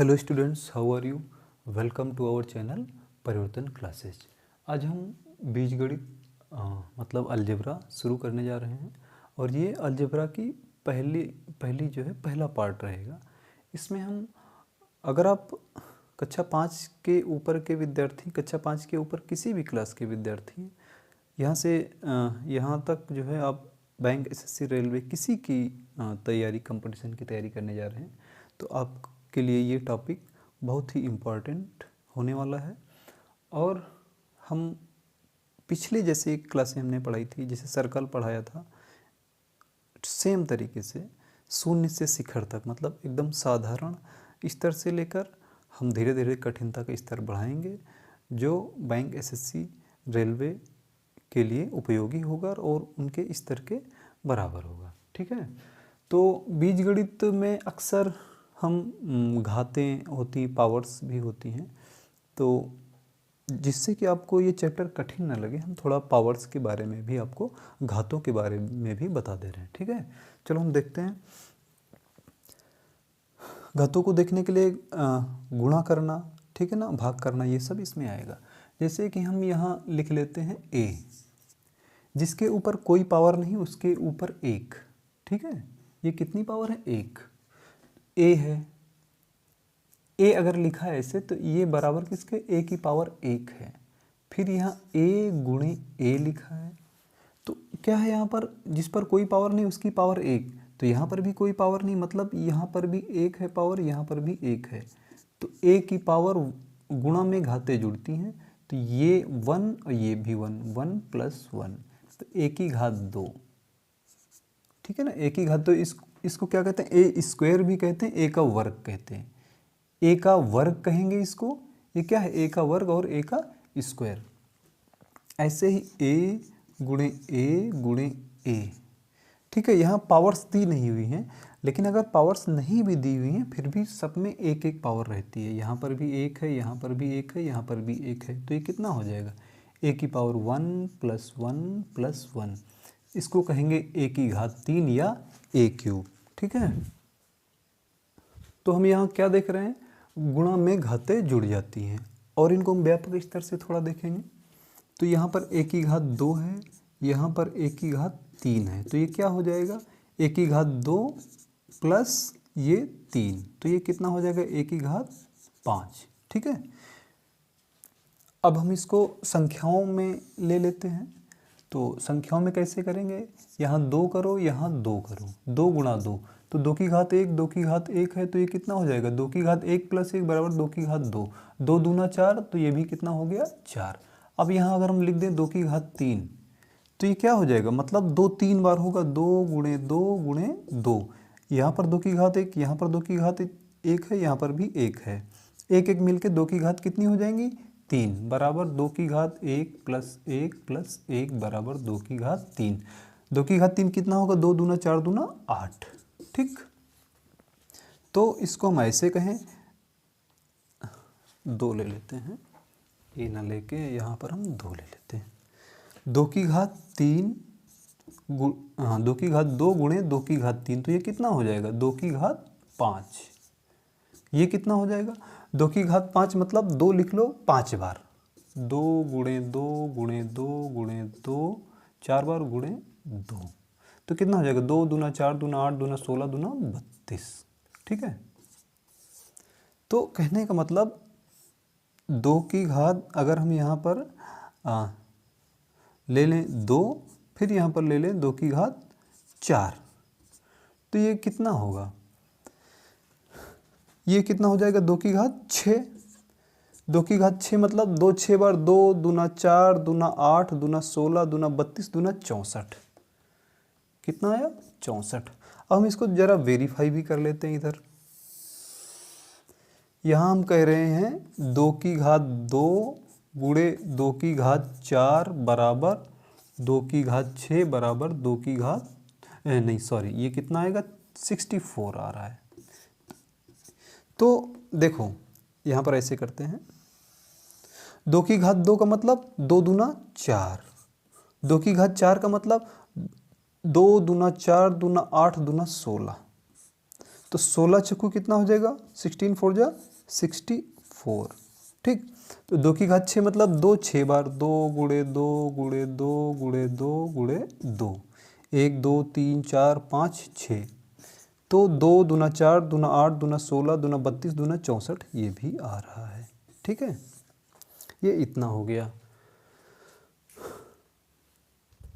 Hello students, how are you? Welcome to our channel Parivartan classes. आज हम बीजगणित मतलब अलजेब्रा शुरू करने जा रहे हैं और ये अलजेब्रा की पहली जो है पहला पार्ट रहेगा। इसमें हम अगर आप कक्षा 5 के ऊपर के विद्यार्थी, कक्षा 5 के ऊपर किसी भी क्लास के विद्यार्थी यहाँ से यहाँ तक जो है आप बैंक, एसएससी, रेलवे किसी की तैयारी, कंपटीशन की तैयारी करने जा रहे हैं तो आपके लिए ये टॉपिक बहुत ही इम्पोर्टेंट होने वाला है। और हम पिछले जैसे एक क्लास में हमने पढ़ाई थी, जैसे सर्कल पढ़ाया था, सेम तरीके से शून्य से शिखर तक, मतलब एकदम साधारण स्तर से लेकर हम धीरे धीरे कठिनता का स्तर बढ़ाएंगे जो बैंक, एसएससी, रेलवे के लिए उपयोगी होगा और उनके स्तर के बराबर होगा। ठीक है, तो बीजगणित में अक्सर हम घातें होती, पावर्स भी होती हैं, तो जिससे कि आपको ये चैप्टर कठिन ना लगे, हम थोड़ा पावर्स के बारे में भी, आपको घातों के बारे में भी बता दे रहे हैं। ठीक है, चलो हम देखते हैं। घातों को देखने के लिए गुणा करना, ठीक है ना, भाग करना, ये सब इसमें आएगा। जैसे कि हम यहाँ लिख लेते हैं a, जिसके ऊपर कोई पावर नहीं, उसके ऊपर 1। ठीक है, ये कितनी पावर है? 1। a है, a अगर लिखा है ऐसे तो ये बराबर किसके? a की पावर 1 है। फिर यहाँ a गुणे a लिखा है, तो क्या है यहाँ पर? जिस पर कोई पावर नहीं उसकी पावर 1, तो यहाँ पर भी कोई पावर नहीं, मतलब यहाँ पर भी 1 है पावर, यहाँ पर भी 1 है, तो a की पावर गुणा में घातें जुड़ती हैं, तो ये 1 और ये भी 1, 1 + 1, तो a की घात 2। ठीक है ना, a की घात 2, इसको क्या कहते हैं? ए स्क्वायर भी कहते हैं, a का वर्ग कहते हैं, a का वर्ग कहेंगे इसको। ये क्या है? a का वर्ग और a का स्क्वायर। ऐसे ही a गुणे a गुणे a। ठीक है, यहाँ पावर्स दी नहीं हुई हैं, लेकिन अगर पावर्स नहीं भी दी हुई हैं फिर भी सब में एक एक पावर रहती है। यहाँ पर भी 1 है, यहाँ पर भी 1 है, यहाँ पर भी 1 है, तो ये कितना हो जाएगा? a की पावर 1 + 1 + 1, इसको कहेंगे a की घात 3 या a³। ठीक है, तो हम यहाँ क्या देख रहे हैं? गुणा में घातें जुड़ जाती हैं और इनको हम व्यापक स्तर से थोड़ा देखेंगे। तो यहाँ पर a की घात 2 है, यहाँ पर a की घात 3 है, तो ये क्या हो जाएगा? a की घात 2 + ये 3, तो ये कितना हो जाएगा? a की घात 5। ठीक है, अब हम इसको संख्याओं में ले लेते हैं। तो संख्याओं में कैसे करेंगे? यहाँ 2 करो, यहाँ 2 करो, 2 गुणा 2, तो 2 की घात 1, 2 की घात 1 है, तो ये कितना हो जाएगा? 2 की घात 1 + 1 बराबर 2 की घात 2, 2 दूना 4, तो ये भी कितना हो गया? 4। अब यहाँ अगर हम लिख दें 2 की घात 3, तो ये क्या हो जाएगा? मतलब 2 3 बार होगा, 2 गुणे 2 गुणे 2, यहाँ पर 2 की घात 1, यहाँ पर 2 की घात 1 है, यहाँ पर भी 1 है, 1 1 मिलके 2 की घात कितनी हो जाएंगी? 3, बराबर 2 की घात 1 + 1 + 1 बराबर 2 की घात 3। 2 की घात 3 कितना होगा? 2 दूना 4 दूना 8। ठीक, तो इसको हम ऐसे कहें, 2 ले लेते हैं, ये ना लेके यहाँ पर हम 2 ले लेते हैं। 2 की घात 3 2 की घात 2 गुणे 2 की घात 3, तो ये कितना हो जाएगा? 2 की घात 5। ये कितना हो जाएगा? 2 की घात 5, मतलब 2 लिख लो 5 बार, 2 गुणे 2 गुणे 2 गुणे 2, 4 बार गुणे 2, तो कितना हो जाएगा? 2 दूना 4 दूना 8 दूना 16 दूना 32। ठीक है, तो कहने का मतलब 2 की घात अगर हम यहाँ पर ले लें 2, फिर यहाँ पर ले लें 2 की घात 4, तो ये कितना होगा? ये कितना हो जाएगा? 2 की घात 6। 2 की घात 6 मतलब 2 6 बार, 2 दूना 4 दूना 8 दूना 16 दूना 32 दूना 64, कितना आया? 64। अब हम इसको जरा वेरीफाई भी कर लेते हैं। इधर यहाँ हम कह रहे हैं 2 की घात 2 गुणे 2 की घात 4 बराबर 2 की घात 6 बराबर 2 की घात नहीं सॉरी, ये कितना आएगा? 64 आ रहा है। तो देखो यहाँ पर ऐसे करते हैं, 2 की घात 2 का मतलब 2 दूना 4, 2 की घात 4 का मतलब 2 दूना 4 दूना 8 दूना 16, तो 16 चक्कू कितना हो जाएगा, 16 4 जा 64, ठीक। तो 2 की घात 6 मतलब 2 6 बार, 2 गुणे 2 गुणे 2 गुणे 2 गुणे 2, 1 2 3 4 5 6, तो 2 दूना 4 दूना 8 दूना 16 दूना 32 दूना 64, ये भी आ रहा है, ठीक है। ये इतना हो गया।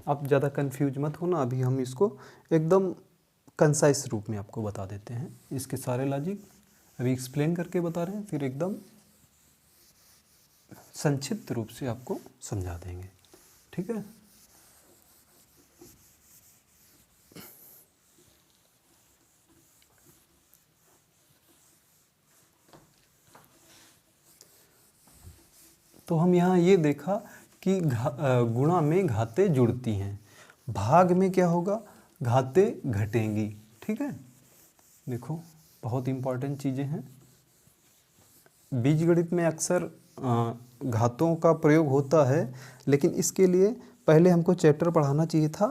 आप ज़्यादा कंफ्यूज मत होना, अभी हम इसको एकदम कंसाइज रूप में आपको बता देते हैं। इसके सारे लॉजिक अभी एक्सप्लेन करके बता रहे हैं, फिर एकदम संक्षिप्त रूप से आपको समझा देंगे, ठीक है। तो हम यहाँ ये देखा कि गुणा में घातें जुड़ती हैं, भाग में क्या होगा, घातें घटेंगी, ठीक है। देखो बहुत इंपॉर्टेंट चीज़ें हैं। बीजगणित में अक्सर घातों का प्रयोग होता है, लेकिन इसके लिए पहले हमको चैप्टर पढ़ाना चाहिए था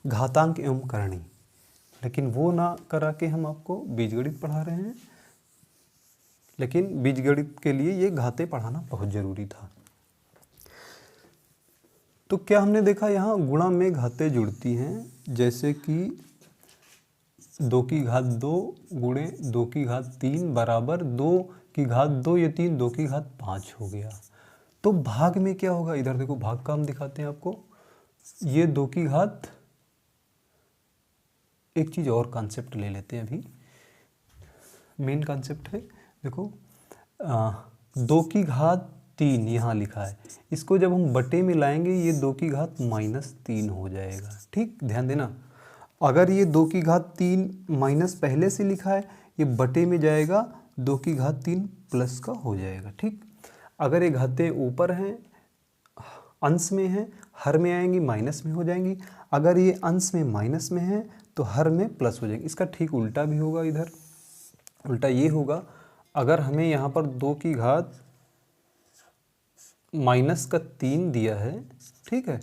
घातांक एवं करणी, लेकिन वो ना करा के हम आपको बीजगणित पढ़ा रहे हैं। लेकिन बीजगणित के लिए ये घातें पढ़ाना बहुत ज़रूरी था। तो क्या हमने देखा, यहाँ गुणा में घातें जुड़ती हैं, जैसे कि 2 की घात 2 गुणे 2 की घात 3 बराबर 2 की घात 2, ये 3 2 की घात 5 हो गया। तो भाग में क्या होगा, इधर देखो भाग का हम दिखाते हैं आपको। ये 2 की घात, एक चीज़ और कॉन्सेप्ट ले लेते हैं अभी, मेन कॉन्सेप्ट है, देखो 2 की घात 3 यहाँ लिखा है, इसको जब हम बटे में लाएंगे ये 2 की घात -3 हो जाएगा, ठीक। ध्यान देना, अगर ये 2 की घात 3 माइनस पहले से लिखा है, ये बटे में जाएगा 2 की घात 3 प्लस का हो जाएगा, ठीक। अगर ये घातें ऊपर हैं, अंश में हैं, हर में आएंगी माइनस में हो जाएंगी। अगर ये अंश में माइनस में है तो हर में प्लस हो जाएगी। इसका ठीक उल्टा भी होगा, इधर उल्टा ये होगा, अगर हमें यहाँ पर 2 की घात -3 दिया है, ठीक है,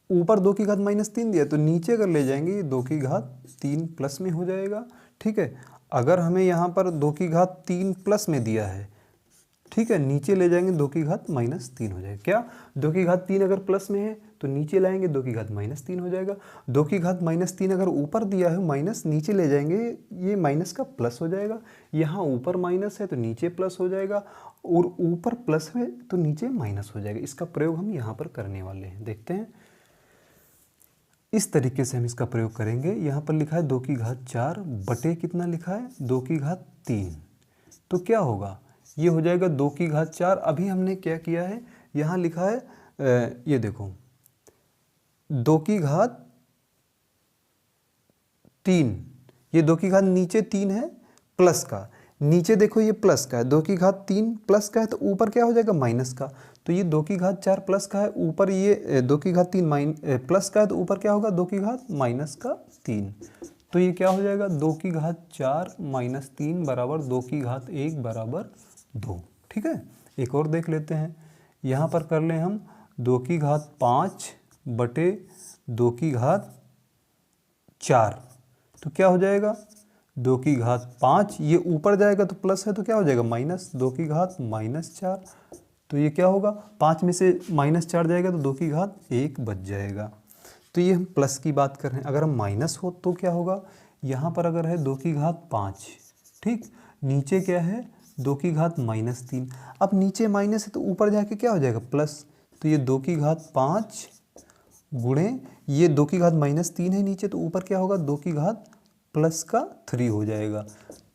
ऊपर 2 की घात -3 दिया तो नीचे अगर ले जाएंगे 2 की घात 3 प्लस में हो जाएगा, ठीक है। अगर हमें यहाँ पर 2 की घात 3 प्लस में दिया है, ठीक है, नीचे ले जाएंगे 2 की घात -3 हो जाएगा। क्या 2 की घात 3 अगर प्लस में है तो नीचे लाएंगे 2 की घात -3 हो जाएगा। 2 की घात -3 अगर ऊपर दिया है माइनस, नीचे ले जाएंगे ये माइनस का प्लस हो जाएगा। यहाँ ऊपर माइनस है तो नीचे प्लस हो जाएगा, और ऊपर प्लस है तो नीचे माइनस हो जाएगा। इसका प्रयोग हम यहाँ पर करने वाले हैं, देखते हैं। इस तरीके से हम इसका प्रयोग करेंगे। यहाँ पर लिखा है 2 की घात 4 बटे कितना लिखा है, 2 की घात 3, तो क्या होगा, ये हो जाएगा 2 की घात 4। अभी हमने क्या किया है, यहाँ लिखा है ये देखो 2 की घात 3, ये 2 की घात नीचे 3 है प्लस का, नीचे देखो ये प्लस का है, 2 की घात 3 प्लस का है तो ऊपर क्या हो जाएगा माइनस का। तो ये 2 की घात 4 प्लस का है, ऊपर ये 2 की घात 3 प्लस का है तो ऊपर क्या होगा 2 की घात -3। तो ये क्या हो जाएगा 2 की घात 4 -3 बराबर 2 की घात 1 बराबर 2, ठीक है। एक और देख लेते हैं, यहाँ पर कर लें हम 2 की घात 5 बटे 2 की घात 4, तो क्या हो जाएगा 2 की घात 5, ये ऊपर जाएगा तो प्लस है तो क्या हो जाएगा माइनस, 2 की घात -4, तो ये क्या होगा 5 में से -4 जाएगा तो 2 की घात 1 बच जाएगा। तो ये हम प्लस की बात कर रहे हैं। अगर हम माइनस हो तो क्या होगा, यहाँ पर अगर है 2 की घात 5, ठीक, नीचे क्या है 2 की घात -3, अब नीचे माइनस है तो ऊपर जाके क्या हो जाएगा प्लस, तो ये 2 की घात 5 गुणे ये 2 की घात -3 है नीचे, तो ऊपर क्या होगा 2 की घात +3 हो जाएगा।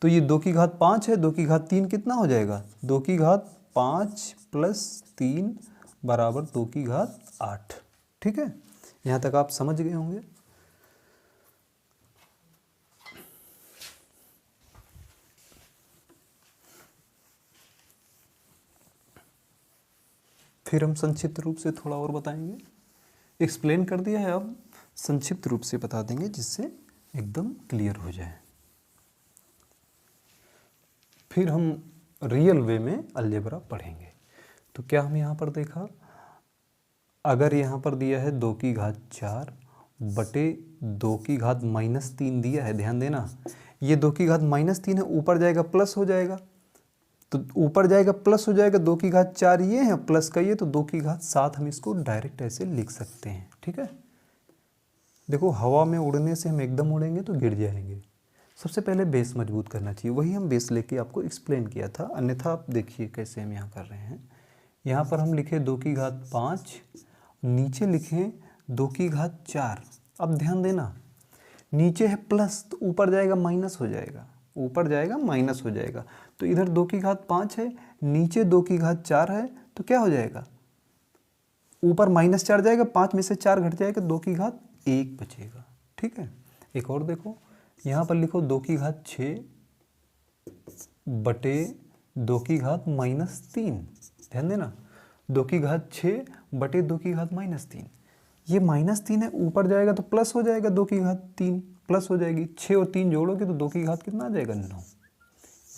तो ये 2 की घात 5 है, 2 की घात 3 कितना हो जाएगा, 2 की घात 5 + 3 बराबर 2 की घात 8, ठीक है। यहाँ तक आप समझ गए होंगे। फिर हम संक्षिप्त रूप से थोड़ा और बताएंगे। एक्सप्लेन कर दिया है, अब संक्षिप्त रूप से बता देंगे जिससे एकदम क्लियर हो जाए। फिर हम रियल वे में अलजेब्रा पढ़ेंगे। तो क्या हम यहाँ पर देखा, अगर यहाँ पर दिया है 2 की घात 4 बटे 2 की घात -3 दिया है, ध्यान देना। ये 2 की घात -3 है, ऊपर जाएगा प्लस हो जाएगा, तो ऊपर जाएगा प्लस हो जाएगा। 2 की घात 4 ये है, प्लस का ये, तो 2 की घात 7 हम इसको डायरेक्ट ऐसे लिख सकते हैं। ठीक है, देखो हवा में उड़ने से हम एकदम उड़ेंगे तो गिर जाएंगे। सबसे पहले बेस मजबूत करना चाहिए, वही हम बेस लेके आपको एक्सप्लेन किया था। अन्यथा आप देखिए कैसे हम यहाँ कर रहे हैं। यहाँ पर हम लिखे 2 की घात 5, नीचे लिखें 2 की घात 4। अब ध्यान देना, नीचे है प्लस तो ऊपर जाएगा माइनस हो जाएगा, ऊपर जाएगा माइनस हो जाएगा। तो इधर 2 की घात 5 है, नीचे 2 की घात 4 है, तो क्या हो जाएगा, ऊपर -4 जाएगा, 5 में से 4 घट जाएगा, 2 की घात 1 बचेगा। ठीक है, एक और देखो, यहाँ पर लिखो 2 की घात 6 बटे 2 की घात -3। ध्यान देना, 2 की घात 6 बटे 2 की घात -3। ये -3 है, ऊपर जाएगा तो प्लस हो जाएगा, 2 की घात 3 प्लस हो जाएगी। 6 और 3 जोड़ोगे तो 2 की घात कितना आ जाएगा, 9।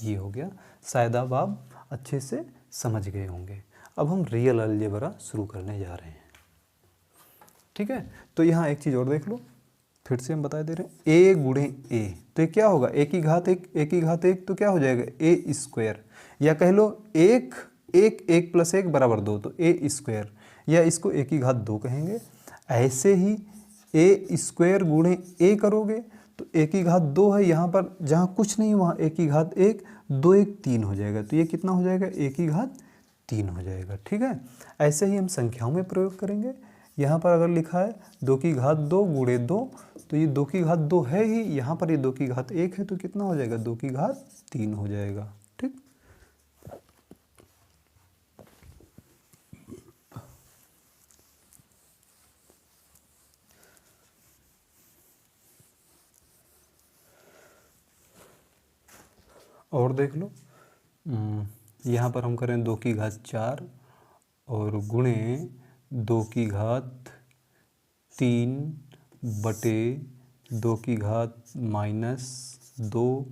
ये हो गया। शायद अब आप अच्छे से समझ गए होंगे। अब हम रियल अलजेब्रा शुरू करने जा रहे हैं। ठीक है, तो यहाँ एक चीज़ और देख लो, फिर से हम बता दे रहे हैं, ए गुणे ए, तो ये क्या होगा, ए की घात 1, ए की घात 1 तो क्या हो जाएगा, ए स्क्वायर, या कह लो 1 1 1 + 1 = 2, तो ए स्क्वायर, या इसको ए की घात 2 कहेंगे। ऐसे ही ए स्क्वायर गुणे ए करोगे तो ए की घात 2 है, यहाँ पर जहाँ कुछ नहीं वहाँ ए की घात 1, 2 1 3 हो जाएगा, तो ये कितना हो जाएगा, ए की घात 3 हो जाएगा। ठीक है, ऐसे ही हम संख्याओं में प्रयोग करेंगे। यहाँ पर अगर लिखा है 2 की घात 2 गुणे 2, तो ये 2 की घात 2 है ही, यहाँ पर ये 2 की घात 1 है, तो कितना हो जाएगा, 2 की घात 3 हो जाएगा। ठीक, और देख लो, यहाँ पर हम करें 2 की घात 4 और गुणे 2 की घात 3 बटे 2 की घात -2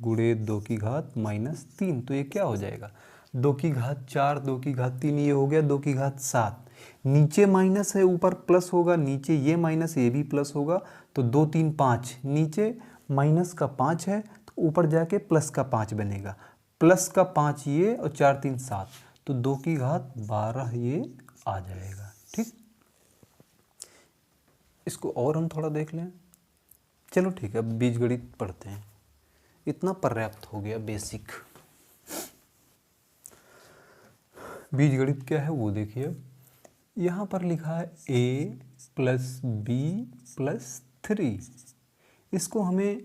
गुणे 2 की घात -3, तो ये क्या हो जाएगा, 2 की घात 4 2 की घात 3, ये हो गया 2 की घात 7। नीचे माइनस है, ऊपर प्लस होगा, नीचे ये माइनस ये भी प्लस होगा, तो 2 3 5, नीचे माइनस का 5 है तो ऊपर जाके प्लस का 5 बनेगा, प्लस का 5 ये और 4 3 7, तो 2 की घात 12 ये आ जाएगा। ठीक, इसको और हम थोड़ा देख लें। चलो ठीक है, अब बीजगणित पढ़ते हैं, इतना पर्याप्त हो गया बेसिक। बीजगणित क्या है वो देखिए, यहाँ पर लिखा है a + b + 3, इसको हमें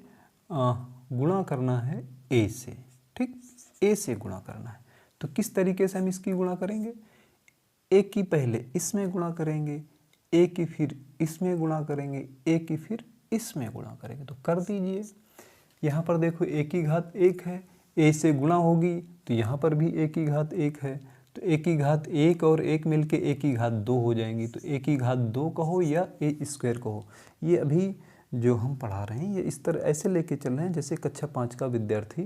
गुणा करना है a से। ठीक, a से गुणा करना है, तो किस तरीके से हम इसकी गुणा करेंगे, a की पहले इसमें गुणा करेंगे, a की फिर इसमें गुणा करेंगे, a की फिर इसमें गुणा करेंगे, तो कर दीजिए। यहाँ पर देखो a की घात 1 है, a से गुणा होगी तो यहाँ पर भी a की घात 1 है, तो a की घात 1 और 1 मिलके a की घात 2 हो जाएंगी, तो a की घात 2 कहो या a स्क्वायर कहो। ये अभी जो हम पढ़ा रहे हैं ये इस तरह ऐसे लेके चल रहे हैं जैसे कक्षा 5 का विद्यार्थी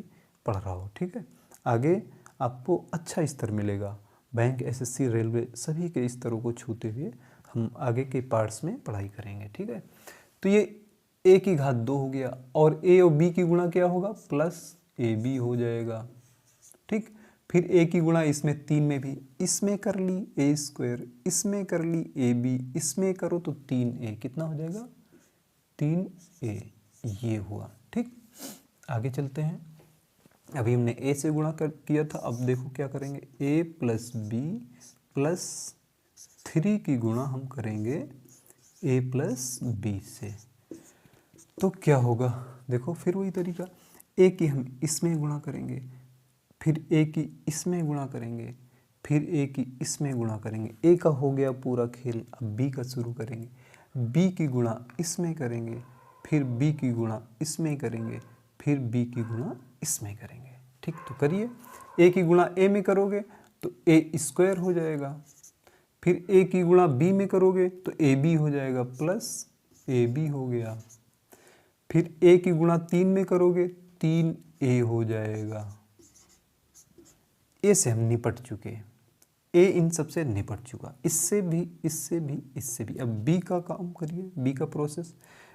पढ़ रहा हो। ठीक है, आगे आपको अच्छा स्तर मिलेगा, बैंक SSC रेलवे सभी के स्तरों को छूते हुए हम आगे के पार्ट्स में पढ़ाई करेंगे। ठीक है, तो ये a की घात 2 हो गया, और a और b की गुणा क्या होगा, +ab हो जाएगा। ठीक, फिर a की गुणा इसमें 3 में भी, इसमें कर ली a स्क्वायर, इसमें कर ली ab, इसमें करो तो 3a, कितना हो जाएगा, 3a, ये हुआ। ठीक, आगे चलते हैं। अभी हमने a से गुणा किया था, अब देखो क्या करेंगे, a + b + 3 की गुणा हम करेंगे a + b से, तो क्या होगा, देखो फिर वही तरीका, a की हम इसमें गुणा करेंगे, फिर a की इसमें गुणा करेंगे, फिर a की इसमें गुणा करेंगे, a का हो गया पूरा खेल। अब b का शुरू करेंगे, b की गुणा इसमें करेंगे, फिर b की गुणा इसमें करेंगे, फिर b की गुणा इसमें करेंगे। ठीक, तो करिए, a की गुणा a में करोगे तो a स्क्वायर हो जाएगा, फिर a की गुणा b में करोगे तो ab हो जाएगा, प्लस ab हो गया, फिर a की गुणा 3 में करोगे 3a हो जाएगा। a से हम निपट चुके, ए इन सबसे निपट चुका, इससे भी, इससे भी, इससे भी। अब बी का काम करिए, बी का प्रोसेस।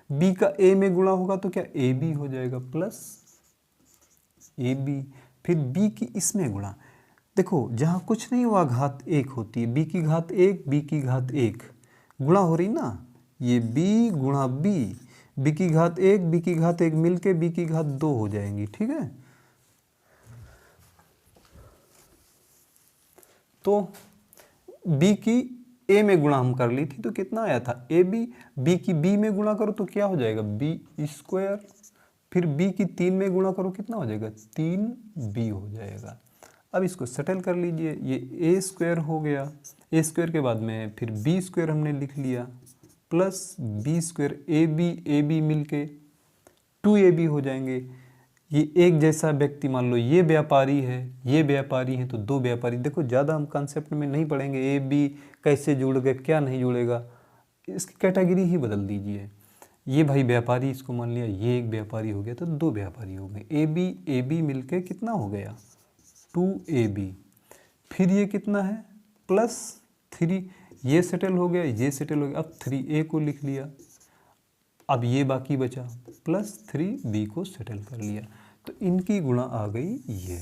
बी का ए में गुणा होगा तो क्या ए बी हो जाएगा प्लस ए बी, फिर बी की इसमें गुणा। देखो जहाँ कुछ नहीं हुआ घात एक होती है, बी की घात एक, बी की घात एक गुणा हो रही ना, ये बी गुणा बी, बी की घात एक, बी की घात एक मिलके बी की घात दो हो जाएंगी, ठीक है। तो b की a में गुणा हम कर ली थी तो कितना आया था ए बी, बी की b में गुणा करो तो क्या हो जाएगा बी स्क्वायर, फिर b की 3 में गुणा करो कितना हो जाएगा 3b हो जाएगा। अब इसको सेटल कर लीजिए, ये a स्क्वायर हो गया, a स्क्वायर के बाद में फिर b स्क्वायर हमने लिख लिया plus b square a b मिलके 2ab हो जाएंगे। ये एक जैसा व्यक्ति, मान लो ये व्यापारी है, ये व्यापारी है, तो दो व्यापारी। देखो ज़्यादा हम कंसेप्ट में नहीं पढ़ेंगे ए बी कैसे जुड़ेगा क्या नहीं जुड़ेगा, इसकी कैटेगरी ही बदल दीजिए। ये भाई व्यापारी, इसको मान लिया ये एक व्यापारी हो गया तो दो व्यापारी हो गए, ए बी मिलके कितना हो गया 2ab। फिर ये कितना है प्लस 3, ये सेटल हो गया, ये सेटल हो गया। अब 3a को लिख लिया, अब ये बाकी बचा प्लस 3b को सेटल कर लिया, तो इनकी गुणा आ गई ये।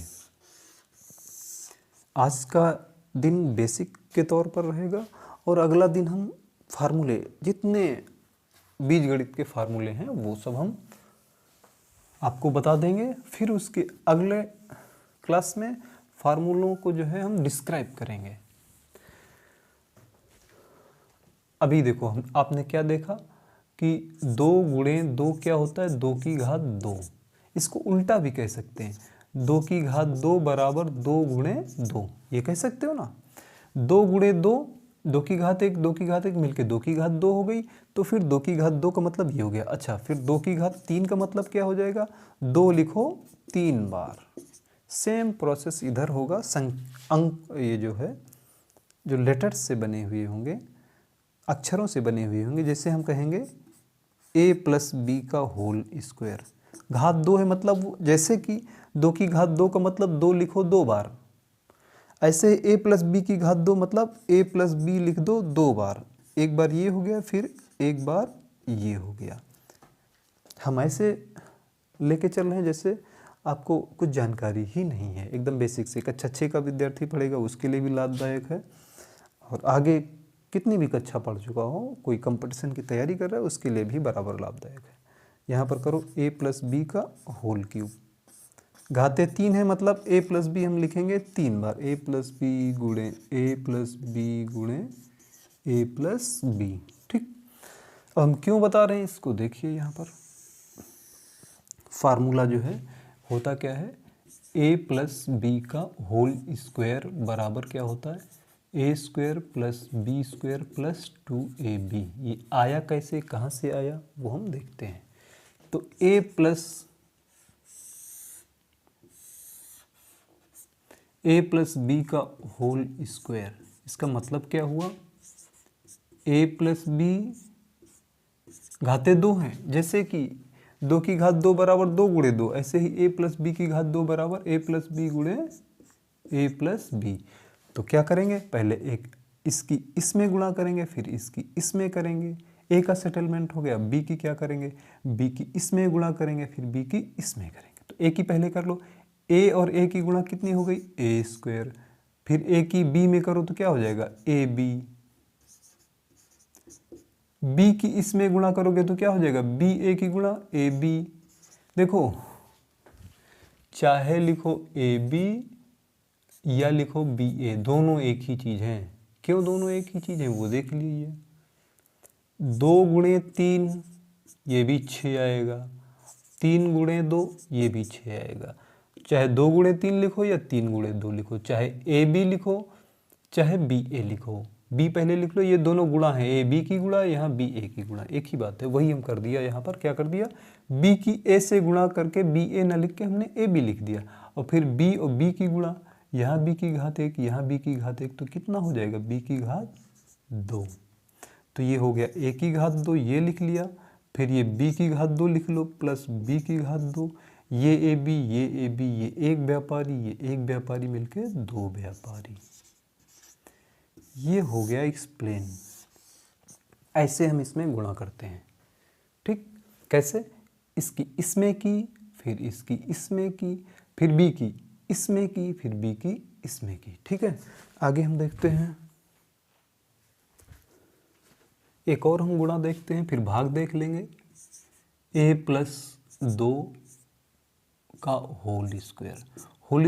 आज का दिन बेसिक के तौर पर रहेगा और अगला दिन हम फार्मूले, जितने बीजगणित के फार्मूले हैं वो सब हम आपको बता देंगे। फिर उसके अगले क्लास में फार्मूलों को जो है हम डिस्क्राइब करेंगे। अभी देखो हम आपने क्या देखा कि 2 गुणे 2 क्या होता है 2 की घात 2। इसको उल्टा भी कह सकते हैं, 2 की घात 2 बराबर 2 गुणे 2, ये कह सकते हो ना। 2 गुणे 2, 2 की घात 1, 2 की घात 1 मिलके 2 की घात 2 हो गई, तो फिर 2 की घात 2 का मतलब ये हो गया। अच्छा, फिर 2 की घात 3 का मतलब क्या हो जाएगा, 2 लिखो 3 बार। सेम प्रोसेस इधर होगा, अंक ये जो है जो लेटर्स से बने हुए होंगे, अक्षरों से बने हुए होंगे। जैसे हम कहेंगे a प्लस बी का होल स्क्वायर, घात 2 है मतलब जैसे कि 2 की घात 2 का मतलब 2 लिखो 2 बार, ऐसे a प्लस बी की घात 2 मतलब a प्लस बी लिख दो 2 बार। एक बार ये हो गया, फिर एक बार ये हो गया। हम ऐसे लेके चल रहे हैं जैसे आपको कुछ जानकारी ही नहीं है, एकदम बेसिक से। कक्षा 6 का विद्यार्थी पढ़ेगा उसके लिए भी लाभदायक है, और आगे कितनी भी कक्षा पढ़ चुका हो, कोई कंपटीशन की तैयारी कर रहा है उसके लिए भी बराबर लाभदायक है। यहाँ पर करो a प्लस बी का होल क्यूब, घाते 3 है मतलब a प्लस बी हम लिखेंगे 3 बार, a प्लस बी गुणे a प्लस बी गुणे a प्लस बी। ठीक, अब हम क्यों बता रहे हैं इसको देखिए, यहाँ पर फार्मूला जो है होता क्या है, a प्लस बी का होल स्क्वायर बराबर क्या होता है a square plus b square plus 2ab। ये आया कैसे, कहाँ से आया वो हम देखते हैं। तो a प्लस बी का होल स्क्वायर, इसका मतलब क्या हुआ, a प्लस बी घाते 2 हैं, जैसे कि 2 की घात 2 बराबर 2 गुणे 2, ऐसे ही a प्लस बी की घात 2 बराबर a प्लस बी गुणे a प्लस बी। तो क्या करेंगे, पहले एक इसकी इसमें गुणा करेंगे, फिर इसकी इसमें करेंगे, a का सेटलमेंट हो गया। b की क्या करेंगे, b की इसमें गुणा करेंगे, फिर b की इसमें करेंगे। तो a की पहले कर लो, a और a की गुणा कितनी हो गई a स्क्वायर, फिर a की b में करो तो क्या हो जाएगा ab, b की इसमें गुणा करोगे तो क्या हो जाएगा b a की गुणा ab। देखो चाहे लिखो ab या लिखो बी ए, दोनों एक ही चीज़ हैं। क्यों दोनों एक ही चीज़ हैं वो देख लीजिए, 2 गुणे 3 ये भी 6 आएगा, 3 गुणे 2 ये भी 6 आएगा। चाहे 2 गुणे 3 लिखो या 3 गुणे 2 लिखो, चाहे ए बी लिखो चाहे बी ए लिखो, बी पहले लिख लो, ये दोनों गुणा है, ए बी की गुणा यहाँ बी ए की गुणा, एक ही बात है। वही हम कर दिया यहाँ पर, क्या कर दिया, बी की ए से गुणा करके बी ए ना लिख के हमने ए बी लिख दिया, और फिर बी और बी की गुणा, यहाँ b की घात 1 यहाँ b की घात 1, तो कितना हो जाएगा b की घात 2। तो ये हो गया a की घात 2, ये लिख लिया, फिर ये b की घात 2 लिख लो प्लस b की घात 2, ये ab ये ab, ये एक व्यापारी ये एक व्यापारी मिलके 2 व्यापारी। ये हो गया एक्सप्लेन। ऐसे हम इसमें गुणा करते हैं। ठीक, कैसे? इसकी इसमें की, फिर इसकी इसमें की, फिर बी की इसमें की, फिर बी की इसमें की। ठीक है, आगे हम देखते हैं, एक और हम गुणा देखते हैं, फिर भाग देख लेंगे। a प्लस 2 का होल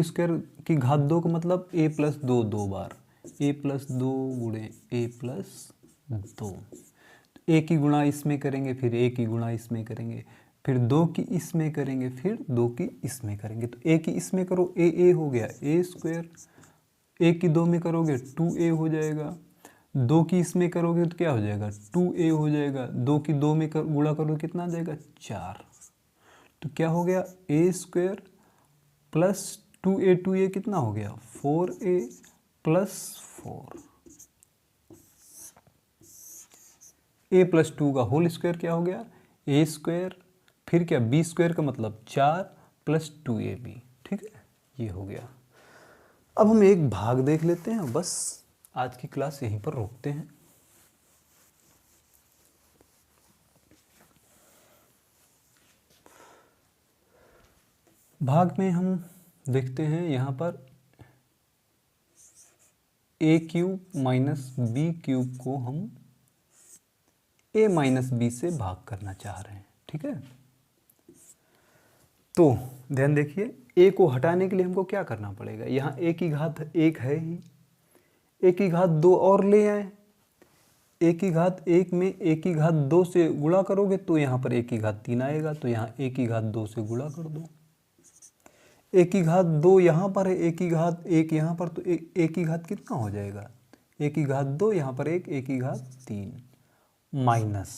स्क्वायर की घात 2 का मतलब a प्लस 2 दो बार, a प्लस 2 गुणे a प्लस 2। a की गुणा इसमें करेंगे, फिर a की गुणा इसमें करेंगे, फिर 2 की इसमें करेंगे, फिर 2 की इसमें करेंगे। तो a की इसमें करो a हो गया a स्क्वायर, a की 2 में करोगे 2a हो जाएगा, 2 की इसमें करोगे तो क्या हो जाएगा 2a हो जाएगा, 2 की 2 में गुणा करोगे कितना आ जाएगा 4। तो क्या हो गया a स्क्वायर प्लस 2a कितना हो गया 4a प्लस 4। a प्लस 2 का होल स्क्वायर क्या हो गया a स्क्वायर, फिर क्या b स्क्वायर का मतलब 4 प्लस 2ab। ठीक है, ये हो गया। अब हम एक भाग देख लेते हैं, बस आज की क्लास यहीं पर रोकते हैं। भाग में हम देखते हैं यहाँ पर a cube minus b cube को हम a माइनस बी से भाग करना चाह रहे हैं। ठीक है, तो ध्यान देखिए, a को हटाने के लिए हमको क्या करना पड़ेगा, यहाँ a की घात 1 है ही, a की घात 2 और ले आए, a की घात 1 में a की घात 2 से गुणा करोगे तो यहाँ पर a की घात 3 आएगा, तो यहाँ a की घात 2 से गुणा कर दो। a की घात 2 यहाँ पर है, a की घात 1 यहाँ पर, तो a की घात कितना हो जाएगा, a की घात 2 यहाँ पर 1, a की घात 3 minus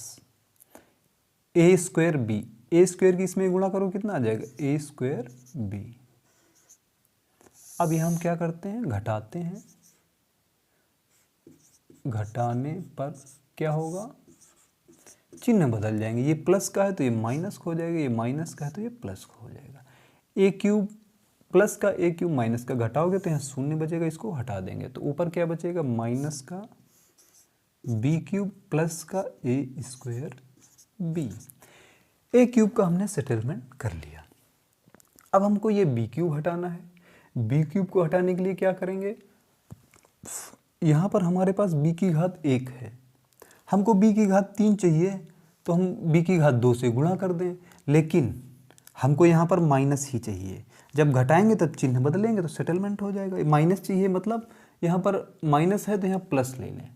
a square b, a square की इसमें गुणा करो कितना आ जाएगा a स्क्वायर बी। अब यहाँ हम क्या करते हैं, घटाते हैं, घटाने पर क्या होगा, चिन्ह बदल जाएंगे, ये प्लस का है तो ये माइनस हो जाएगा, ये माइनस का है तो ये प्लस हो जाएगा। ए क्यूब प्लस का ए क्यूब माइनस का घटाओगे तो यहाँ शून्य बचेगा, इसको हटा देंगे तो ऊपर क्या बचेगा माइनस का बी क्यूब प्लस का ए स्क्वायर बी। ए क्यूब का हमने सेटलमेंट कर लिया। अब हमको ये बी क्यूब हटाना है। बी क्यूब को हटाने के लिए क्या करेंगे, यहाँ पर हमारे पास b की घात 1 है, हमको b की घात 3 चाहिए, तो हम b की घात 2 से गुणा कर दें, लेकिन हमको यहाँ पर माइनस ही चाहिए। जब घटाएंगे तब चिन्ह बदलेंगे तो सेटलमेंट हो जाएगा। माइनस चाहिए मतलब यहाँ पर माइनस है तो यहाँ प्लस ले लें,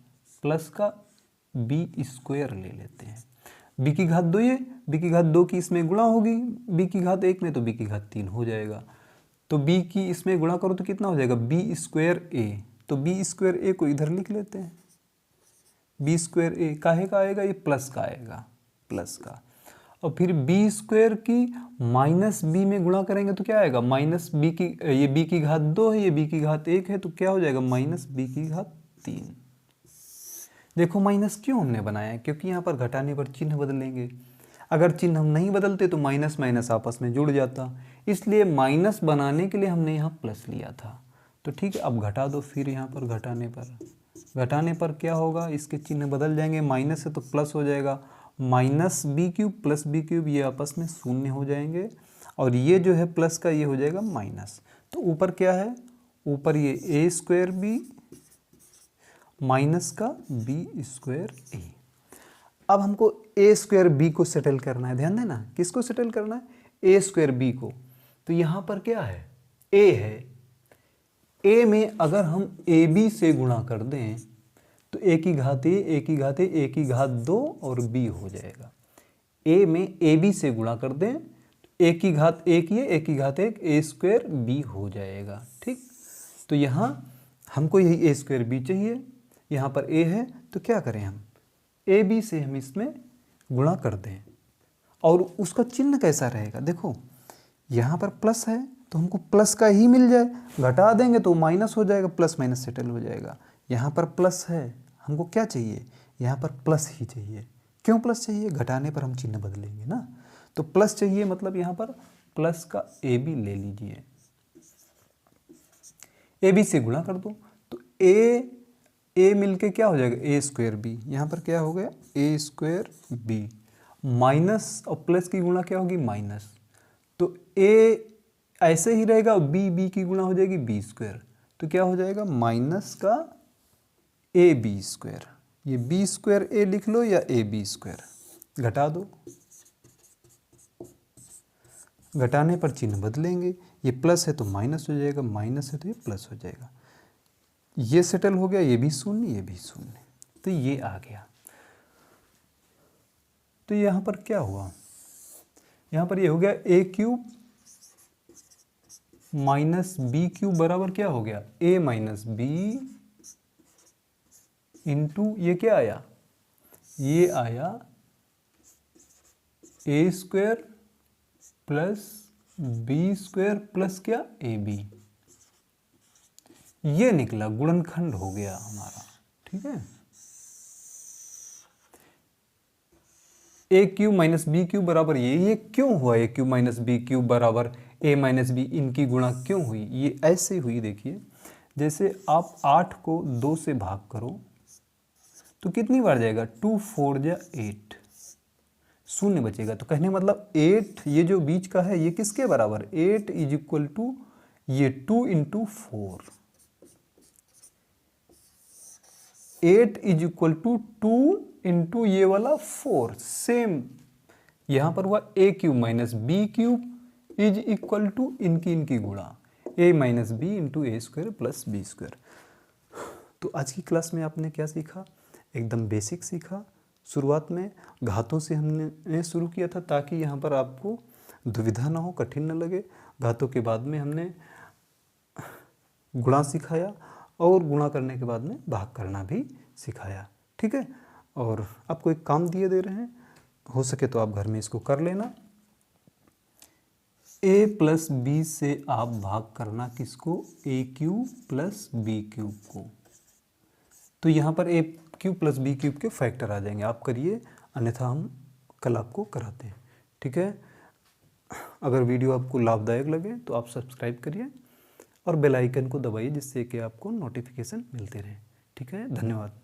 प्लस का b स्क्वायर ले लेते हैं। b की घात 2 ये b की घात 2 की इसमें गुणा होगी b की घात 1 में, तो b की घात 3 हो जाएगा। तो b की इसमें गुणा करो तो कितना हो जाएगा b स्क्वायर a, तो b स्क्वायर ए को इधर लिख लेते हैं, b स्क्वायर ए काहे का आएगा, ये प्लस का आएगा, प्लस का। और फिर b स्क्वायर की माइनस b में गुणा करेंगे तो क्या आएगा माइनस b की, ये b की घात 2 है, ये b की घात 1 है, तो क्या हो जाएगा माइनस b की घात 3। देखो माइनस क्यों हमने बनाया है, क्योंकि यहाँ पर घटाने पर चिन्ह बदलेंगे। अगर चिन्ह हम नहीं बदलते तो माइनस माइनस आपस में जुड़ जाता, इसलिए माइनस बनाने के लिए हमने यहाँ प्लस लिया था। तो ठीक है, अब घटा दो, फिर यहाँ पर घटाने पर क्या होगा, इसके चिन्ह बदल जाएंगे, माइनस है तो प्लस हो जाएगा, minus b cube plus b cube ये आपस में शून्य हो जाएंगे, और ये जो है प्लस का ये हो जाएगा माइनस। तो ऊपर क्या है, ऊपर ये ए स्क्वायर बी माइनस का बी स्क्वायर ए। अब हमको ए स्क्वायर बी को सेटल करना है, ध्यान देना किसको सेटल करना है, ए स्क्वायर बी को। तो यहाँ पर क्या है, ए है, ए में अगर हम ए बी से गुणा कर दें तो ए की घात ए, ए की घात ए, ए की घात 2 और बी हो जाएगा। ए में ए बी से गुणा कर दें तो ए की घात 1 ये, ए की घात 1, ए स्क्वायर बी हो जाएगा। ठीक, तो यहाँ हमको यही ए स्क्वायर बी चाहिए, यहाँ पर ए है तो क्या करें हम ए बी से हम इसमें गुणा कर दें, और उसका चिन्ह कैसा रहेगा, देखो यहाँ पर प्लस है तो हमको प्लस का ही मिल जाए, घटा देंगे तो माइनस हो जाएगा, प्लस माइनस सेटल हो जाएगा। यहाँ पर प्लस है, हमको क्या चाहिए, यहाँ पर प्लस ही चाहिए। क्यों प्लस चाहिए, घटाने पर हम चिन्ह बदलेंगे ना, तो प्लस चाहिए मतलब यहाँ पर प्लस का ए बी ले लीजिए, ए बी से गुणा कर दो, तो ए मिलके क्या हो जाएगा, ए स्क्वायर बी, यहाँ पर क्या हो गया, ए स्क्वायर बी, माइनस और प्लस की गुणा क्या होगी, माइनस, तो ए ऐसे ही रहेगा, बी बी की गुणा हो जाएगी बी स्क्वायर, तो क्या हो जाएगा, माइनस का ए बी स्क्वायर, ये बी स्क्वायर ए लिख लो या ए बी स्क्वायर, घटा दो, घटाने पर चिन्ह बदलेंगे, ये प्लस है तो माइनस हो जाएगा, माइनस है तो ये प्लस हो जाएगा, ये सेटल हो गया, ये भी शून्य ये भी शून्य, तो ये आ गया। तो यहाँ पर क्या हुआ, यहाँ पर ये हो गया ए क्यूब माइनस बी क्यूब बराबर क्या हो गया, ए माइनस बी इंटू ये क्या आया, ये आया a square plus b square plus क्या, ए बी, ये निकला, गुणनखंड हो गया हमारा, ठीक है। ए क्यूब माइनस बी क्यूब बराबर ये क्यों हुआ, a cube minus b cube बराबर ए माइनस बी, इनकी गुणा क्यों हुई, ये ऐसे हुई, देखिए जैसे आप 8 को 2 से भाग करो तो कितनी बार जाएगा, 2 4 जा 8, शून्य बचेगा, तो कहने मतलब 8 ये जो बीच का है ये किसके बराबर, 8 इज इक्वल टू ये 2 into 4, 8 is equal to 2 into ये वाला 4, सेम यहां पर हुआ a cube minus b cube is equal to इनकी गुणा a minus b into a square plus b square. तो आज की क्लास में आपने क्या सीखा, एकदम बेसिक सीखा। शुरुआत में घातों से हमने शुरू किया था ताकि यहाँ पर आपको दुविधा ना हो, कठिन न लगे। घातों के बाद में हमने गुणा सिखाया और गुणा करने के बाद में भाग करना भी सिखाया, ठीक है। और आपको एक काम दिए दे रहे हैं, हो सके तो आप घर में इसको कर लेना। a प्लस बी से आप भाग करना किसको, ए क्यूब प्लस बी क्यूब को, तो यहाँ पर ए क्यूब प्लस बी क्यूब के फैक्टर आ जाएंगे, आप करिए, अन्यथा हम कल आपको कराते हैं, ठीक है। अगर वीडियो आपको लाभदायक लगे तो आप सब्सक्राइब करिए और बेल आइकन को दबाइए जिससे कि आपको नोटिफिकेशन मिलते रहे, ठीक है। धन्यवाद।